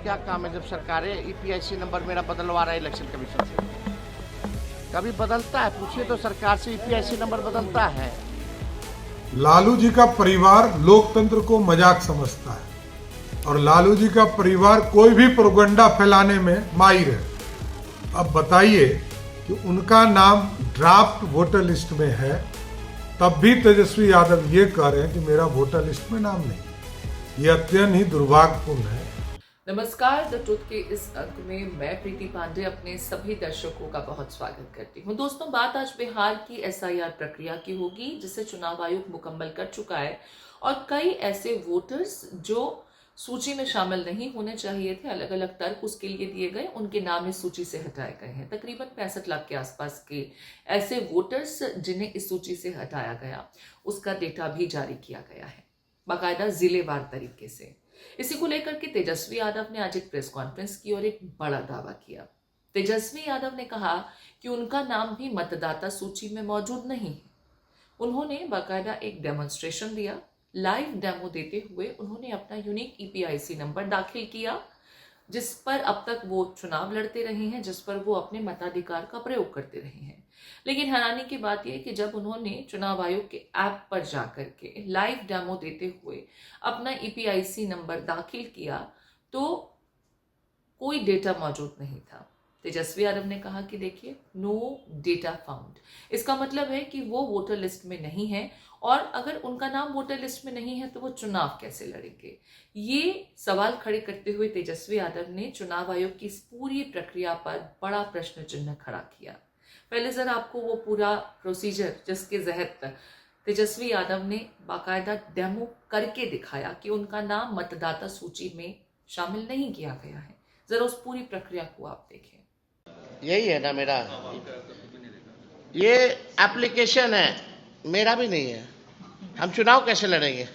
क्या काम है जब सरकारें ईपीआईसी नंबर मेरा बदलवा रहा है इलेक्शन कमीशन से? कभी बदलता है? पूछिए तो सरकार से, ईपीआईसी नंबर बदलता है? लालू जी का परिवार लोकतंत्र को मजाक समझता है और लालू जी का परिवार कोई भी प्रोपेगेंडा फैलाने में माहिर है। अब बताइए कि उनका नाम ड्राफ्ट वोटर लिस्ट में है, तब भी तेजस्वी यादव ये कह रहे हैं कि मेरा वोटर लिस्ट में नाम नहीं। ये अत्यंत ही दुर्भाग्यपूर्ण है। नमस्कार, द ट्रुथ के इस अंक में मैं प्रीति पांडे अपने सभी दर्शकों का बहुत स्वागत करती हूं। दोस्तों, बात आज बिहार की एसआईआर प्रक्रिया की होगी जिसे चुनाव आयोग मुकम्मल कर चुका है और कई ऐसे वोटर्स जो सूची में शामिल नहीं होने चाहिए थे, अलग अलग तर्क उसके लिए दिए गए, उनके नाम इस सूची से हटाए गए हैं। तकरीबन 65 लाख के आसपास के ऐसे वोटर्स जिन्हें इस सूची से हटाया गया, उसका डेटा भी जारी किया गया है बाकायदा जिलेवार तरीके से। इसी को लेकर के तेजस्वी यादव ने आज एक प्रेस कॉन्फ्रेंस की और एक बड़ा दावा किया। तेजस्वी यादव ने कहा कि उनका नाम भी मतदाता सूची में मौजूद नहीं है। उन्होंने बाकायदा एक डेमोन्स्ट्रेशन दिया। लाइव डेमो देते हुए उन्होंने अपना यूनिक ईपीआईसी नंबर दाखिल किया, जिस पर अब तक वो चुनाव लड़ते रहे हैं, जिस पर वो अपने मताधिकार का प्रयोग करते रहे हैं। लेकिन हैरानी की बात यह कि जब उन्होंने चुनाव आयोग के ऐप पर जाकर के लाइव डेमो देते हुए अपना ईपीआईसी नंबर दाखिल किया तो कोई डेटा मौजूद नहीं था। तेजस्वी यादव ने कहा कि देखिए, नो डेटा फाउंड, इसका मतलब है कि वो वोटर लिस्ट में नहीं है और अगर उनका नाम वोटर लिस्ट में नहीं है तो वो चुनाव कैसे लड़ेंगे। ये सवाल खड़े करते हुए तेजस्वी यादव ने चुनाव आयोग की इस पूरी प्रक्रिया पर बड़ा प्रश्न चिन्ह खड़ा किया। पहले जरा आपको वो पूरा प्रोसीजर जिसके तहत तेजस्वी यादव ने बाकायदा डेमो करके दिखाया कि उनका नाम मतदाता सूची में शामिल नहीं किया गया है, जरा उस पूरी प्रक्रिया को आप देखें। यही है ना मेरा, ये एप्लीकेशन है, मेरा भी नहीं है। हम चुनाव कैसे लड़ेंगे?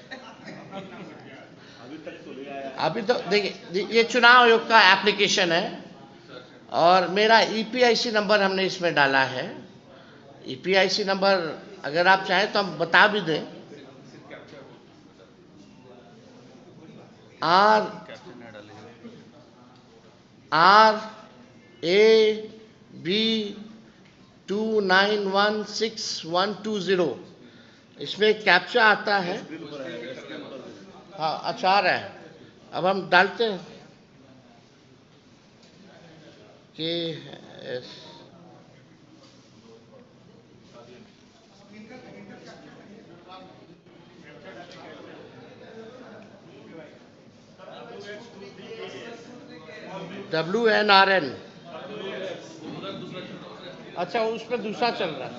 अभी तो देखिए, ये चुनाव आयोग का एप्लीकेशन है और मेरा ईपीआईसी नंबर हमने इसमें डाला है। ईपीआईसी नंबर अगर आप चाहें तो हम बता भी दें। RAB 2916-120, इसमें एक कैप्चा आता है। हाँ, अच्छा आ रहा है। अब हम डालते हैं कि WNRN। अच्छा, उसमें दूसरा चल रहा है।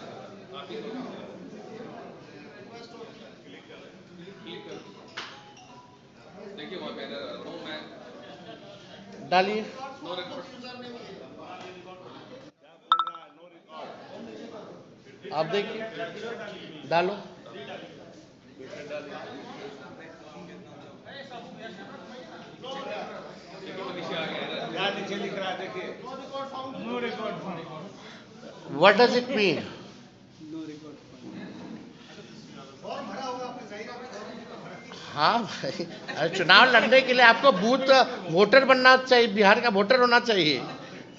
डालिए। आप देखिए, डालो। What does it mean? हाँ भाई, चुनाव लड़ने के लिए आपको बूथ वोटर बनना चाहिए, बिहार का वोटर होना चाहिए,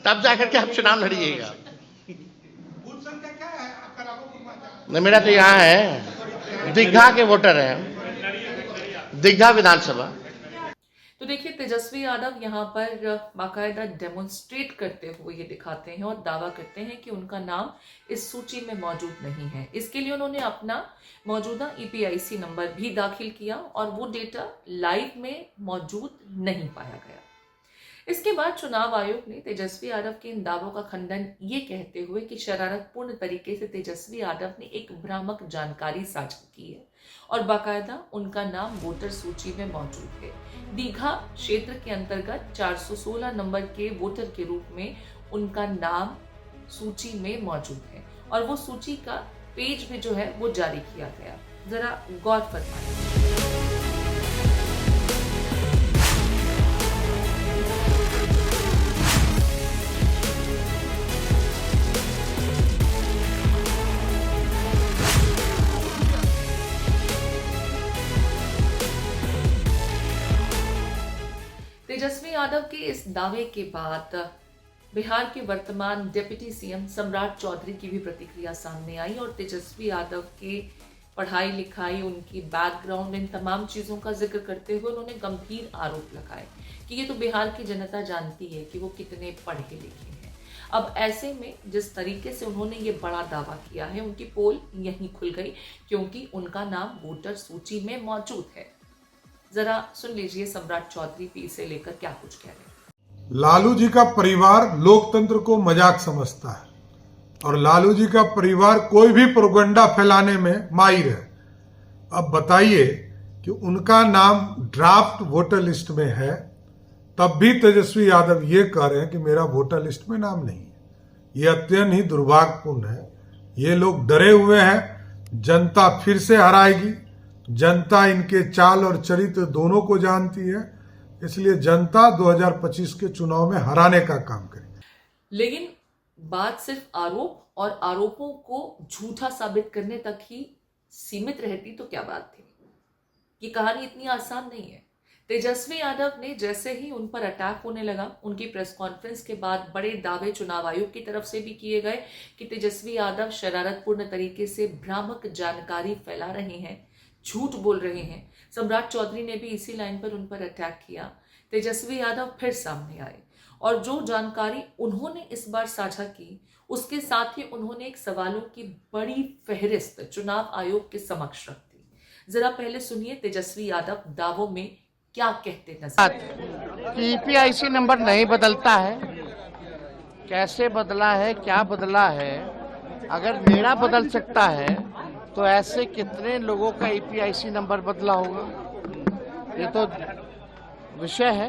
तब जाकर के आप चुनाव लड़िएगा। नहीं, मेरा तो यहाँ है, दीघा के वोटर हैं, दीघा विधानसभा। तो देखिए, तेजस्वी यादव यहाँ पर बाकायदा डेमोन्स्ट्रेट करते हुए ये दिखाते हैं और दावा करते हैं कि उनका नाम इस सूची में मौजूद नहीं है। इसके लिए उन्होंने अपना मौजूदा ईपीआईसी नंबर भी दाखिल किया और वो डेटा लाइव में मौजूद नहीं पाया गया। इसके बाद चुनाव आयोग ने तेजस्वी यादव के इन दावों का खंडन ये कहते हुए कि शरारतपूर्ण तरीके से तेजस्वी यादव ने एक भ्रामक जानकारी साझा की है और बाकायदा उनका नाम वोटर सूची में मौजूद है। दीघा क्षेत्र के अंतर्गत 416 नंबर के वोटर के रूप में उनका नाम सूची में मौजूद है और वो सूची का पेज भी जो है वो जारी किया गया। जरा गौर फरमाइए। तेजस्वी यादव के इस दावे के बाद बिहार के वर्तमान डिप्टी सीएम सम्राट चौधरी की भी प्रतिक्रिया सामने आई और तेजस्वी यादव के पढ़ाई लिखाई, उनकी बैकग्राउंड, इन तमाम चीज़ों का जिक्र करते हुए उन्होंने गंभीर आरोप लगाए कि ये तो बिहार की जनता जानती है कि वो कितने पढ़े लिखे हैं। अब ऐसे में जिस तरीके से उन्होंने ये बड़ा दावा किया है, उनकी पोल यहीं खुल गई क्योंकि उनका नाम वोटर सूची में मौजूद है। जरा सुन लीजिए सम्राट चौधरी भी इसे लेकर क्या कुछ कह रहे हैं। लालू जी का परिवार लोकतंत्र को मजाक समझता है और लालू जी का परिवार कोई भी प्रोपेगेंडा फैलाने में माहिर है। अब बताइए कि उनका नाम ड्राफ्ट वोटर लिस्ट में है, तब भी तेजस्वी यादव ये कह रहे हैं कि मेरा वोटर लिस्ट में नाम नहीं है। ये अत्यंत ही दुर्भाग्यपूर्ण है। ये लोग डरे हुए हैं। जनता फिर से हराएगी। जनता इनके चाल और चरित्र दोनों को जानती है, इसलिए जनता 2025 के चुनाव में हराने का काम करेगी। लेकिन बात सिर्फ आरोप और आरोपों को झूठा साबित करने तक ही सीमित रहती तो क्या बात थी। ये कहानी इतनी आसान नहीं है। तेजस्वी यादव ने जैसे ही उन पर अटैक होने लगा, उनकी प्रेस कॉन्फ्रेंस के बाद बड़े दावे चुनाव आयोग की तरफ से भी किए गए कि तेजस्वी यादव शरारतपूर्ण तरीके से भ्रामक जानकारी फैला रहे हैं, झूठ बोल रहे हैं। सम्राट चौधरी ने भी इसी लाइन पर उन पर अटैक किया। तेजस्वी यादव फिर सामने आए और जो जानकारी उन्होंने इस बार साझा की, उसके साथ ही उन्होंने एक सवालों की बड़ी फहरिस्त चुनाव आयोग के समक्ष रख दी। जरा पहले सुनिए तेजस्वी यादव दावों में क्या कहते नजर। कि ईपीआईसी नंबर नहीं बदलता है, कैसे बदला है, क्या बदला है। अगर मेरा बदल सकता है तो ऐसे कितने लोगों का ईपीआईसी नंबर बदला होगा, ये तो विषय है।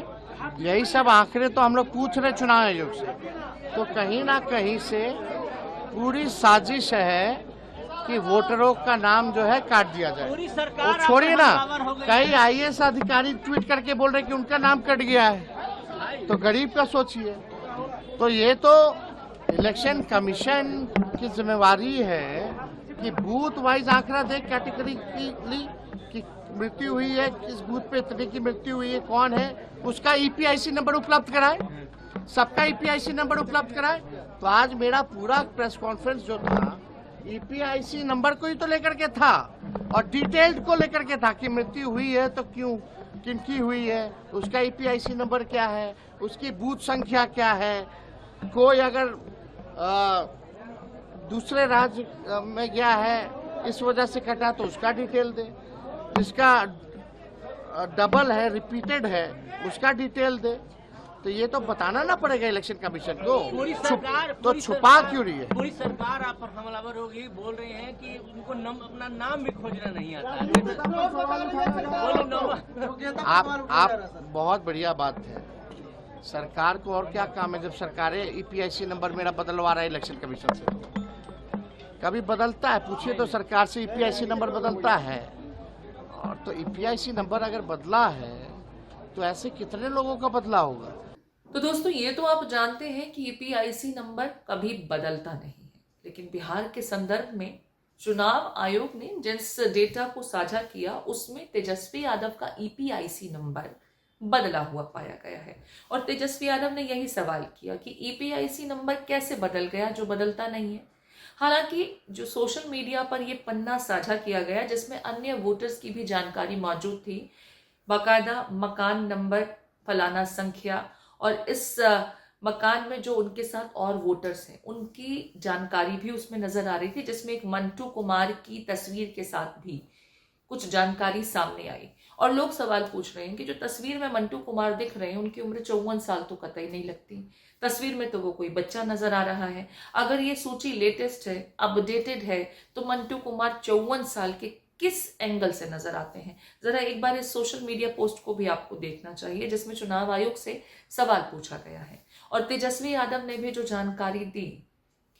यही सब आंकड़े तो हम लोग पूछ रहे चुनाव आयोग से, तो कहीं ना कहीं से पूरी साजिश है कि वोटरों का नाम जो है काट दिया जाए। वो छोड़िए ना, कई आईएएस अधिकारी ट्वीट करके बोल रहे कि उनका नाम कट गया है, तो गरीब का सोचिए। तो ये तो इलेक्शन कमीशन की जिम्मेवारी है कि बूथ वाइज आंकड़ा दे, कैटेगरिकली कि मृत्यु हुई है, किस बूथ पे इतने की मृत्यु हुई है, कौन है, उसका ईपीआईसी नंबर उपलब्ध कराए, सबका ईपीआईसी नंबर उपलब्ध कराए। तो आज मेरा पूरा प्रेस कॉन्फ्रेंस जो था ईपीआईसी नंबर को ही तो लेकर के था और डिटेल्ड को लेकर के था कि मृत्यु हुई है तो क्यों, किनकी हुई है, उसका ईपीआईसी नंबर क्या है, उसकी बूथ संख्या क्या है, कोई अगर दूसरे राज्य में गया है इस वजह से कटा तो उसका डिटेल दे, जिसका डबल है, रिपीटेड है, उसका डिटेल दे। तो ये तो बताना ना पड़ेगा इलेक्शन कमीशन को। पूरी सरकार तो छुपा क्यों रही है? पूरी सरकार आप पर हमलावर होगी, बोल रहे हैं कि उनको अपना नाम भी खोजना नहीं आता है। आप बहुत बढ़िया बात है। सरकार को और क्या काम है जब सरकारें ईपीआईसी नंबर मेरा बदलवा रहा है इलेक्शन कमीशन से। कभी बदलता है, पूछिए तो सरकार से ईपीआईसी नंबर बदलता है। और तो ईपीआईसी नंबर अगर बदला है तो ऐसे कितने लोगों का बदला होगा। तो दोस्तों, ये तो आप जानते हैं कि ईपीआईसी नंबर कभी बदलता नहीं है, लेकिन बिहार के संदर्भ में चुनाव आयोग ने जिस डेटा को साझा किया उसमें तेजस्वी यादव का ईपीआईसी नंबर बदला हुआ पाया गया है। और तेजस्वी यादव ने यही सवाल किया कि ईपीआईसी नंबर कैसे बदल गया जो बदलता नहीं है। हालांकि जो सोशल मीडिया पर यह पन्ना साझा किया गया जिसमें अन्य वोटर्स की भी जानकारी मौजूद थी, बाकायदा मकान नंबर, फलाना संख्या, और इस मकान में जो उनके साथ और वोटर्स हैं उनकी जानकारी भी उसमें नजर आ रही थी, जिसमें एक मंटू कुमार की तस्वीर के साथ भी कुछ जानकारी सामने आई। और लोग सवाल पूछ रहे हैं कि जो तस्वीर में मंटू कुमार दिख रहे हैं उनकी उम्र 54 साल तो कतई नहीं लगती। तस्वीर में तो वो कोई बच्चा नजर आ रहा है। अगर ये सूची लेटेस्ट है, अपडेटेड है, तो मंटू कुमार 54 साल के किस एंगल से नजर आते हैं? जरा एक बार इस सोशल मीडिया पोस्ट को भी आपको देखना चाहिए जिसमें चुनाव आयोग से सवाल पूछा गया है। और तेजस्वी यादव ने भी जो जानकारी दी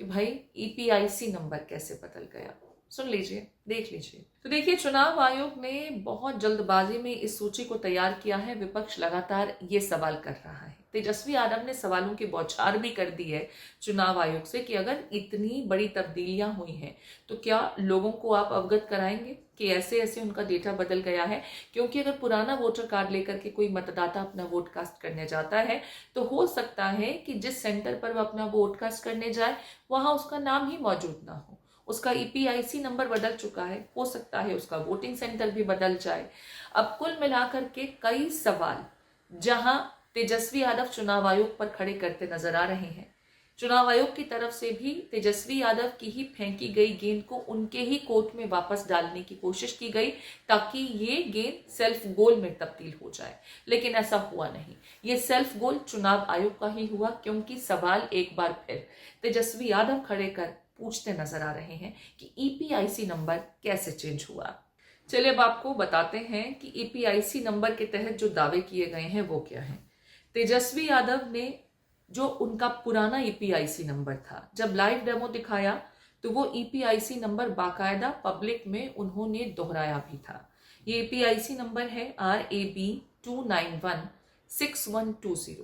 कि भाई ईपीआईसी नंबर कैसे बदल गया, सुन लीजिए, देख लीजिए। तो देखिए, चुनाव आयोग ने बहुत जल्दबाजी में इस सूची को तैयार किया है। विपक्ष लगातार ये सवाल कर रहा है। तेजस्वी यादव ने सवालों की बौछार भी कर दी है चुनाव आयोग से कि अगर इतनी बड़ी तब्दीलियां हुई हैं तो क्या लोगों को आप अवगत कराएंगे कि ऐसे ऐसे उनका डेटा बदल गया है। क्योंकि अगर पुराना वोटर कार्ड लेकर के कोई मतदाता अपना वोट कास्ट करने जाता है तो हो सकता है कि जिस सेंटर पर वह अपना वोट कास्ट करने जाए वहां उसका नाम ही मौजूद ना हो, उसका EPIC नंबर बदल चुका है, हो सकता है उसका वोटिंग सेंटर भी बदल जाए। अब कुल मिलाकर के कई सवाल जहां तेजस्वी यादव चुनाव आयोग पर खड़े करते नजर आ रहे हैं। चुनाव आयोग की तरफ से भी तेजस्वी यादव की ही फेंकी गई गेंद को उनके ही कोर्ट में वापस डालने की कोशिश की गई ताकि ये गेंद सेल्फ गोल में तब्दील हो जाए, लेकिन ऐसा हुआ नहीं। ये सेल्फ गोल चुनाव आयोग का ही हुआ, क्योंकि सवाल एक बार फिर तेजस्वी यादव खड़े कर पूछते नजर आ रहे हैं कि EPIC नंबर कैसे चेंज हुआ। चलिए अब आपको बताते हैं कि EPIC नंबर के तहत जो दावे किए गए हैं वो क्या है। तेजस्वी यादव ने जो उनका पुराना EPIC नंबर था, जब लाइव डेमो दिखाया तो वो EPIC नंबर बाकायदा पब्लिक में उन्होंने दोहराया भी था। ये EPIC नंबर है RAB 2916120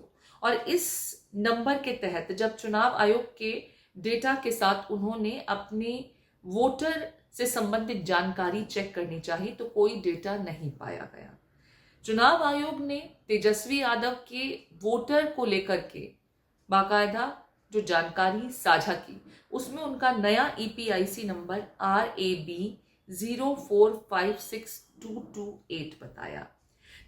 और इस नंबर के तहत जब चुनाव आयोग के डेटा के साथ उन्होंने अपने वोटर से संबंधित जानकारी चेक करनी चाहिए तो कोई डेटा नहीं पाया गया। चुनाव आयोग ने तेजस्वी यादव के वोटर को लेकर के बाकायदा जो जानकारी साझा की उसमें उनका नया EPIC नंबर RAB 0456228 बताया।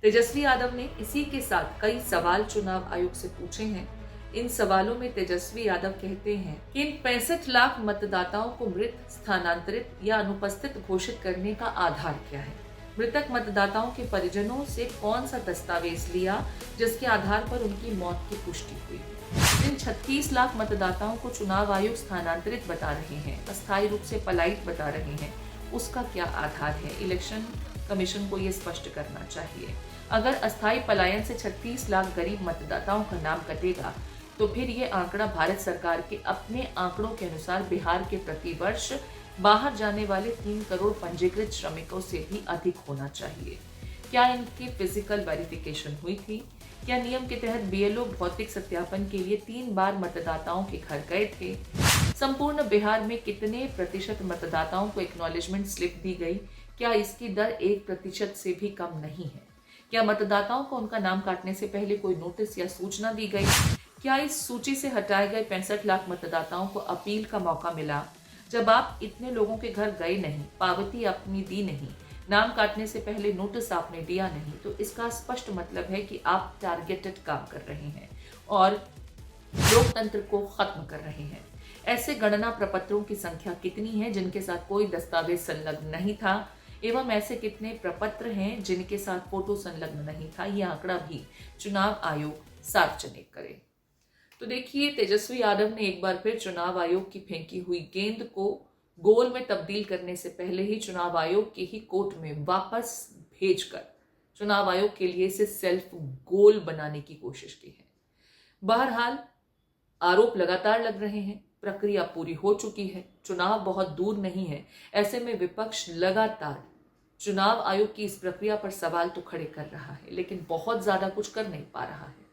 तेजस्वी यादव ने इसी के साथ कई सवाल चुनाव आयोग से पूछे हैं। इन सवालों में तेजस्वी यादव कहते हैं कि इन 65 लाख मतदाताओं को मृत, स्थानांतरित या अनुपस्थित घोषित करने का आधार क्या है। मृतक मतदाताओं के परिजनों से कौन सा दस्तावेज लिया जिसके आधार पर उनकी मौत की पुष्टि हुई। इन 36 लाख मतदाताओं को चुनाव आयोग स्थानांतरित बता रहे हैं, अस्थायी रूप से पलायित बता रहे हैं, उसका क्या आधार है। इलेक्शन कमीशन को ये स्पष्ट करना चाहिए। अगर अस्थायी पलायन से 36 लाख गरीब मतदाताओं का नाम कटेगा तो फिर ये आंकड़ा भारत सरकार के अपने आंकड़ों के अनुसार बिहार के प्रतिवर्ष बाहर जाने वाले 3 करोड़ पंजीकृत श्रमिकों से भी अधिक होना चाहिए। क्या इनकी फिजिकल वेरिफिकेशन हुई थी? क्या नियम के तहत BLO भौतिक सत्यापन के लिए 3 बार मतदाताओं के घर गए थे? संपूर्ण बिहार में कितने प्रतिशत मतदाताओं को एक्नॉलेजमेंट स्लिप दी गई? क्या इसकी दर 1% से भी कम नहीं है? क्या मतदाताओं को उनका नाम काटने से पहले कोई नोटिस या सूचना दी गई? क्या इस सूची से हटाए गए 65 लाख मतदाताओं को अपील का मौका मिला? जब आप इतने लोगों के घर गए नहीं, पावती आपने दी नहीं, नाम काटने से पहले नोटिस आपने दिया नहीं, तो इसका स्पष्ट मतलब है कि आप टारगेटेड काम कर रहे हैं और लोकतंत्र को खत्म कर रहे हैं। ऐसे गणना प्रपत्रों की संख्या कितनी है जिनके साथ कोई दस्तावेज संलग्न नहीं था, एवं ऐसे कितने प्रपत्र हैं जिनके साथ फोटो संलग्न नहीं था, यह आंकड़ा भी चुनाव आयोग सार्वजनिक करे। तो देखिए, तेजस्वी यादव ने एक बार फिर चुनाव आयोग की फेंकी हुई गेंद को गोल में तब्दील करने से पहले ही चुनाव आयोग के ही कोर्ट में वापस भेजकर चुनाव आयोग के लिए इसे सेल्फ गोल बनाने की कोशिश की है। बहरहाल आरोप लगातार लग रहे हैं, प्रक्रिया पूरी हो चुकी है, चुनाव बहुत दूर नहीं है। ऐसे में विपक्ष लगातार चुनाव आयोग की इस प्रक्रिया पर सवाल तो खड़े कर रहा है, लेकिन बहुत ज्यादा कुछ कर नहीं पा रहा है।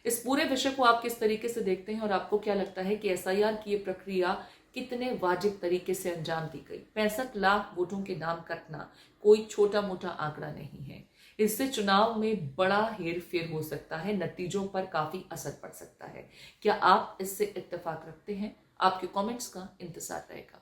इस पूरे विषय को आप किस तरीके से देखते हैं और आपको क्या लगता है कि SIR की ये प्रक्रिया कितने वाजिब तरीके से अंजाम दी गई? 65 लाख वोटों के नाम कटना कोई छोटा मोटा आंकड़ा नहीं है। इससे चुनाव में बड़ा हेरफेर हो सकता है, नतीजों पर काफी असर पड़ सकता है। क्या आप इससे इत्तेफाक रखते हैं? आपके कमेंट्स का इंतजार रहेगा।